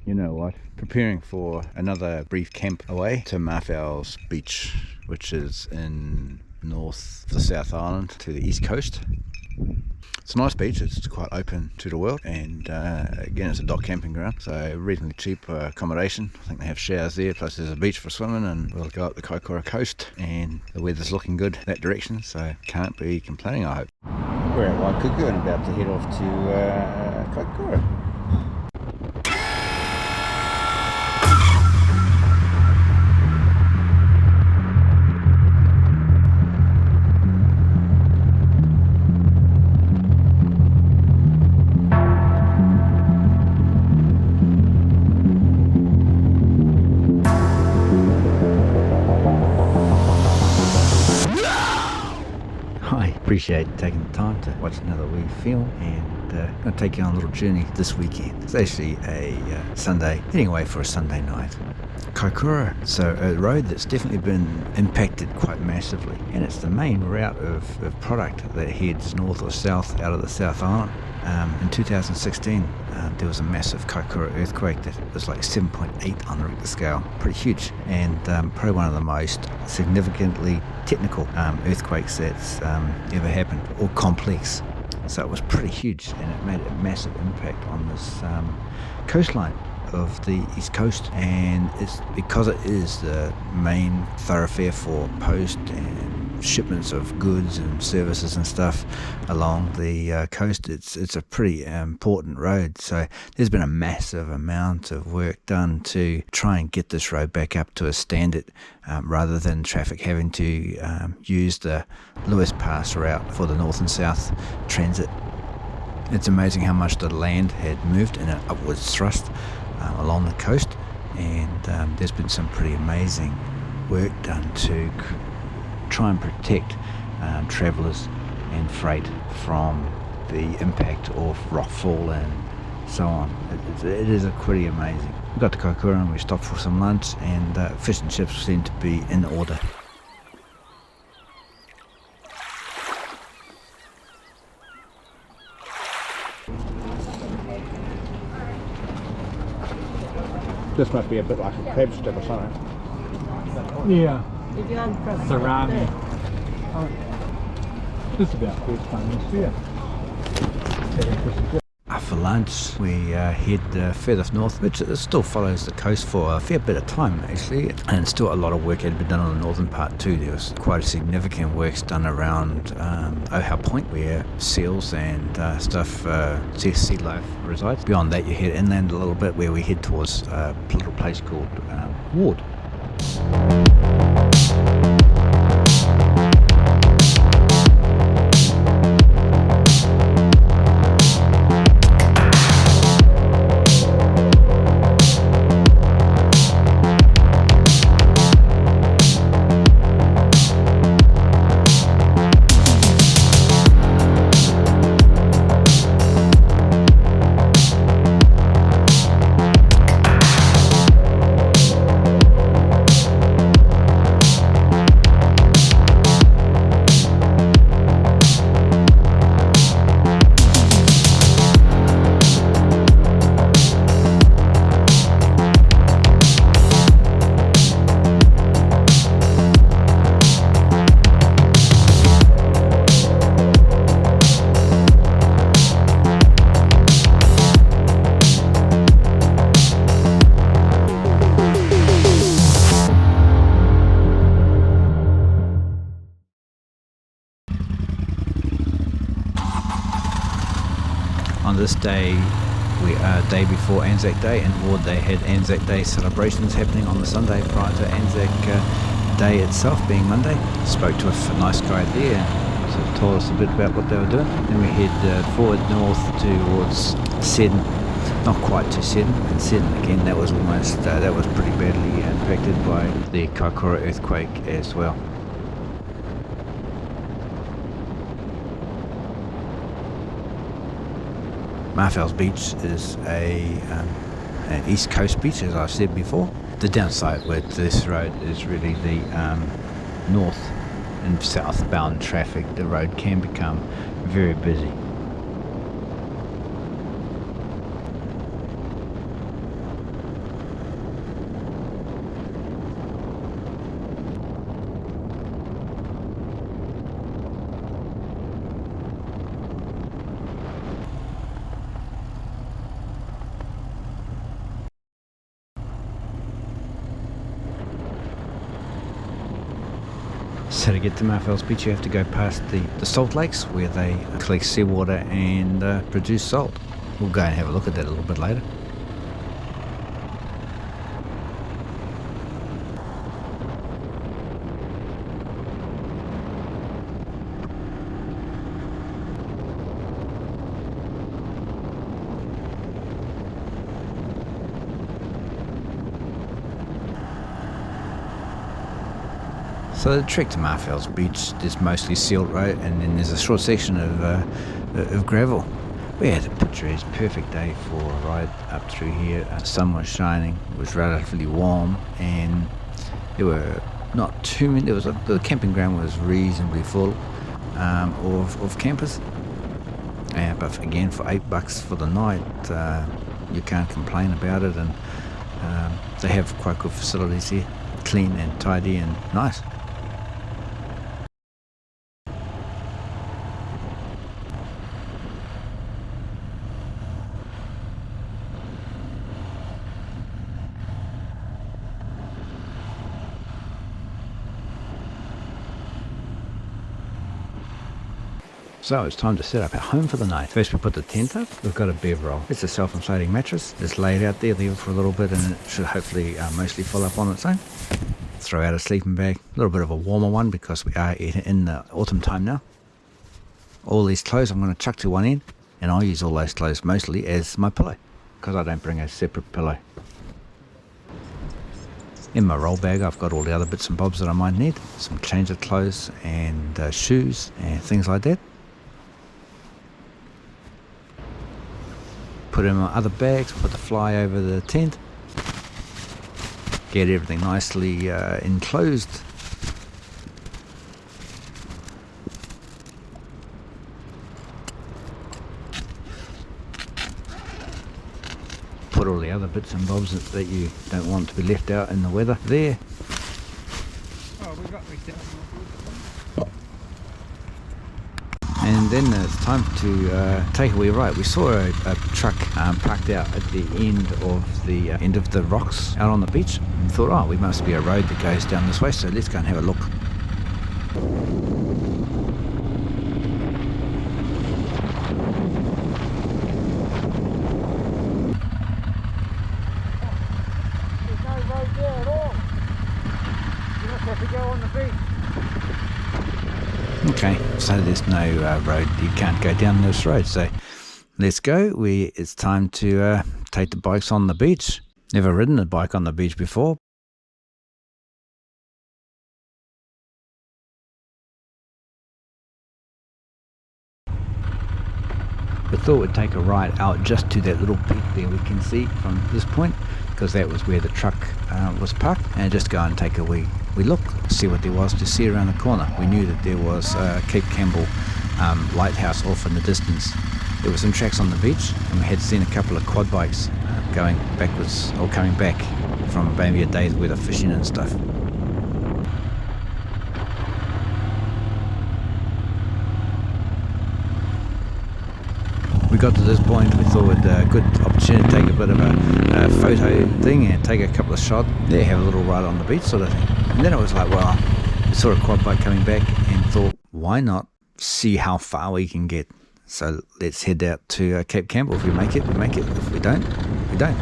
You know what? Preparing for another brief camp away to Marfells Beach, which is in north of the South Island to the east coast. It's a nice beach, it's quite open to the world, and again it's a dock camping ground, so reasonably cheap accommodation. I think they have showers there, plus there's a beach for swimming, and we'll go up the Kaikoura coast, and the weather's looking good that direction, so can't be complaining, I hope. We're at Waikuku and about to head off to Kaikoura. Appreciate taking the time to watch another wee film, and I'm going to take you on a little journey this weekend. It's actually a Sunday, heading away for a Sunday night. Kaikoura, so a road that's definitely been impacted quite massively, and it's the main route of product that heads north or south out of the South Island. In 2016 there was a massive Kaikoura earthquake that was like 7.8 on the Richter scale, pretty huge, and probably one of the most significantly technical earthquakes that's ever happened, or complex. So it was pretty huge, and it made a massive impact on this coastline of the east coast, and it's because it is the main thoroughfare for post and shipments of goods and services and stuff along the coast. It's a pretty important road, so there's been a massive amount of work done to try and get this road back up to a standard, rather than traffic having to use the Lewis Pass route for the north and south transit. It's amazing how much the land had moved in an upwards thrust along the coast, and there's been some pretty amazing work done to try and protect travellers and freight from the impact of rockfall and so on. It is pretty amazing. We got to Kaikoura and we stopped for some lunch, and fish and chips seem to be in order. This must be a bit like a crab stick or something. Yeah. Surrounding. Just about first time this year. For lunch we head further north, which still follows the coast for a fair bit of time actually, and still a lot of work had been done on the northern part too. There was quite a significant works done around Ohau Point, where seals and sea life resides. Beyond that you head inland a little bit, where we head towards a little place called Ward. On this day, day before Anzac Day, in Ward they had Anzac Day celebrations happening on the Sunday prior to Anzac Day itself being Monday. Spoke to a nice guy there and sort of told us a bit about what they were doing. Then we head forward north towards Seddon, not quite to Seddon, and Seddon again, that was pretty badly impacted by the Kaikoura earthquake as well. Marfells Beach is an east coast beach, as I've said before. The downside with this road is really the north and southbound traffic. The road can become very busy. So to get to Marfells Beach you have to go past the salt lakes where they collect seawater and produce salt. We'll go and have a look at that a little bit later. So the trek to Marfells Beach is mostly sealed road, and then there's a short section of gravel. We had a picturesque perfect day for a ride up through here. The sun was shining, it was relatively warm, and there were not too many. The camping ground was reasonably full of campers. But again, for $8 for the night, you can't complain about it, and they have quite good facilities here, clean and tidy and nice. So it's time to set up our home for the night. First we put the tent up. We've got a bev roll. It's a self-inflating mattress. It's laid out there for a little bit, and it should hopefully mostly fill up on its own. Throw out a sleeping bag, a little bit of a warmer one because we are in the autumn time now. All these clothes I'm going to chuck to one end, and I'll use all those clothes mostly as my pillow because I don't bring a separate pillow. In my roll bag I've got all the other bits and bobs that I might need. Some change of clothes and shoes and things like that. Put in my other bags, put the fly over the tent, get everything nicely enclosed. Put all the other bits and bobs that you don't want to be left out in the weather there. Oh, we got And then it's time to take a wee ride. We saw a truck parked out at the end of the rocks out on the beach, and thought, oh, we must be a road that goes down this way, so let's go and have a look. There's no road there at all. You just have to go on the beach. Okay, so there's no road, you can't go down this road, so let's go. It's time to take the bikes on the beach. Never ridden a bike on the beach before. We thought we'd take a ride out just to that little peak there we can see from this point, because that was where the truck was parked, and just go and take a wee look, see what there was to see around the corner. We knew that there was Campbell Light House off in the distance. There were some tracks on the beach, and we had seen a couple of quad bikes going backwards or coming back from maybe a day's worth of fishing and stuff. We got to this point, we thought it a good opportunity to take a bit of a photo thing and take a couple of shots. There, have a little ride on the beach sort of thing. And then it was like, well, we saw a quad bike coming back and thought, why not see how far we can get? So let's head out to Cape Campbell. If we make it, we make it. If we don't, we don't.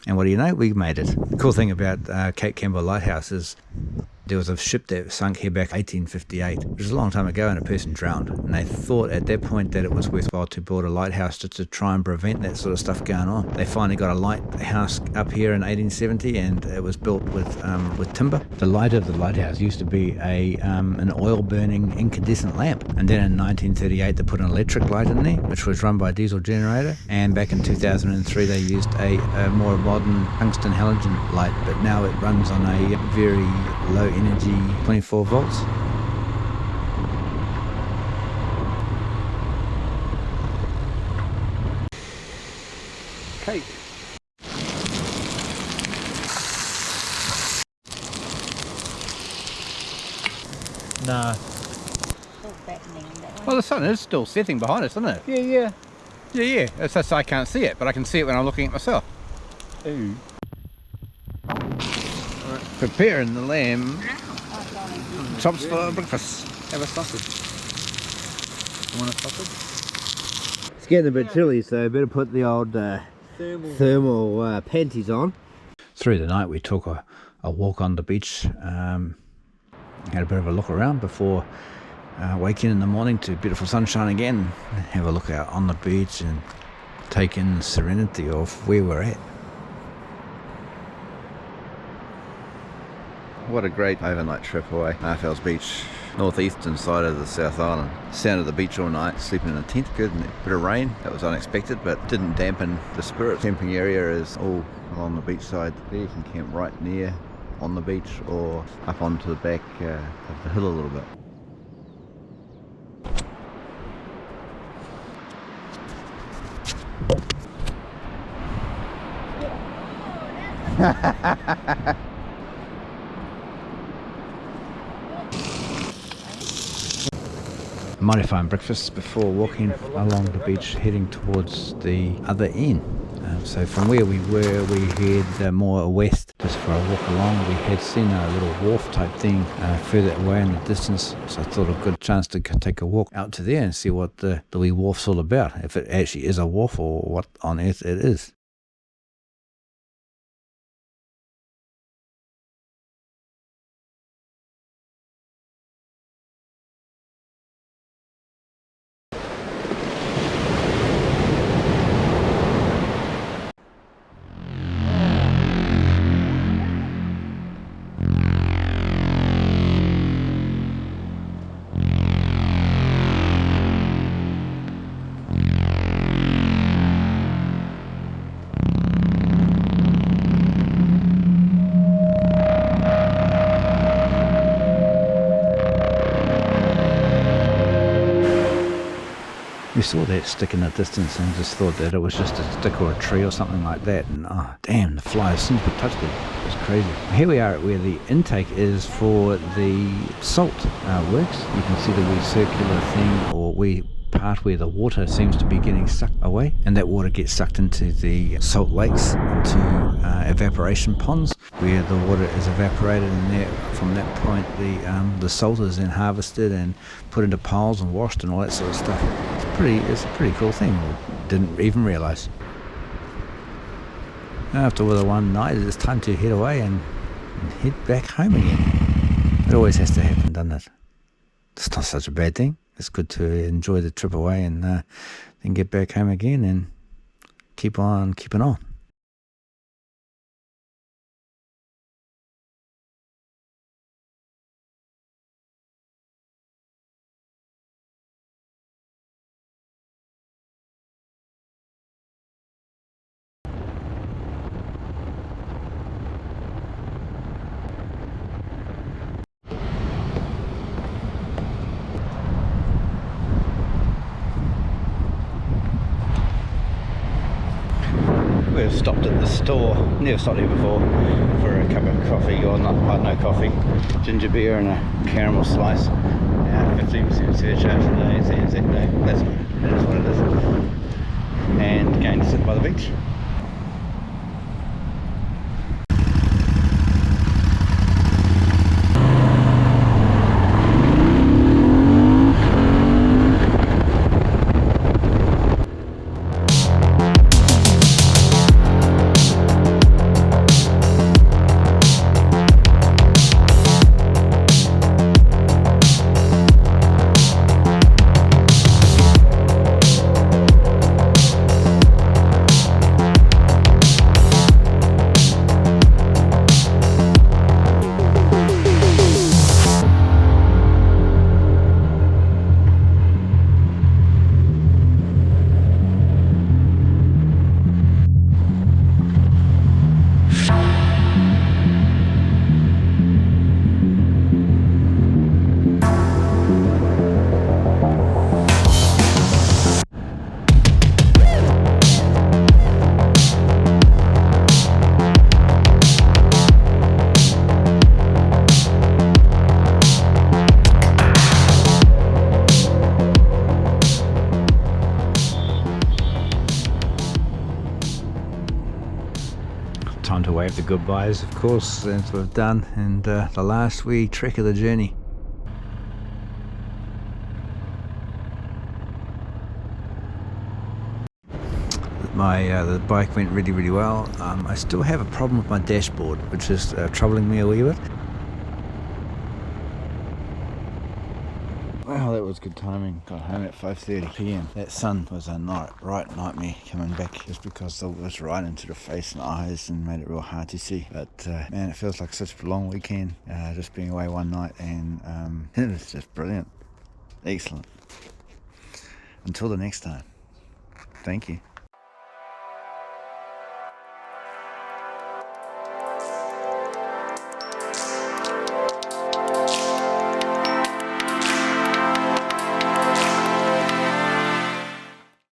And what do you know? We made it. The cool thing about Cape Campbell Lighthouse is there was a ship that sunk here back 1858, which was a long time ago, and a person drowned. And they thought at that point that it was worthwhile to build a lighthouse just to try and prevent that sort of stuff going on. They finally got a lighthouse up here in 1870, and it was built with timber. The light of the lighthouse used to be an oil-burning incandescent lamp. And then in 1938 they put an electric light in there, which was run by a diesel generator. And back in 2003 they used a more modern tungsten halogen light, but now it runs on a very low energy 24 volts. Cape. Nah. Still fattening that Well, the sun is still setting behind us, isn't it? Yeah. Yeah. It's just I can't see it, but I can see it when I'm looking at myself. Ooh. Preparing the lamb chops for breakfast. Have a sausage. You want a sausage? It's getting a bit chilly, so better put the old thermal panties on. Through the night we took a walk on the beach, had a bit of a look around before waking in the morning to beautiful sunshine again. Have a look out on the beach and take in the serenity of where we're at. What a great overnight trip away. Marfells Beach, northeastern side of the South Island. Sound of the beach all night, sleeping in a tent, good, and a bit of rain. That was unexpected, but didn't dampen the spirit. Camping area is all along the beach side. There you can camp right near on the beach or up onto the back of the hill a little bit. Mighty fine breakfast before walking along the beach, heading towards the other end. So from where we were, we head more west just for a walk along. We had seen a little wharf type thing further away in the distance, so I thought a good chance to take a walk out to there and see what the wee wharf's all about, if it actually is a wharf or what on earth it is. We saw that stick in the distance and just thought that it was just a stick or a tree or something like that, and oh damn, the fly as soon as we touched it, it was crazy. Here we are at where the intake is for the salt works. You can see the wee circular thing or wee part where the water seems to be getting sucked away, and that water gets sucked into the salt lakes, into evaporation ponds where the water is evaporated, and there, from that point the salt is then harvested and put into piles and washed and all that sort of stuff. It's a pretty cool thing. Didn't even realise. After the one night, it's time to head away and head back home again. It always has to happen, doesn't it? It's not such a bad thing. It's good to enjoy the trip away and then get back home again and keep on keeping on. We've stopped at the store, never stopped here before, for a cup of coffee, or no coffee, ginger beer and a caramel slice. 15% surcharge for the ANZ day, that is what it is. And going to sit by the beach. goodbyes, of course, as we've done, and the last wee trek of the journey. The bike went really well. I still have a problem with my dashboard, which is troubling me a wee bit. Wow, that was good timing. Got home at 5:30 p.m. That sun was a right nightmare coming back, just because it was right into the face and eyes and made it real hard to see. But man, it feels like such a long weekend, just being away one night, and it was just brilliant. Excellent. Until the next time, thank you.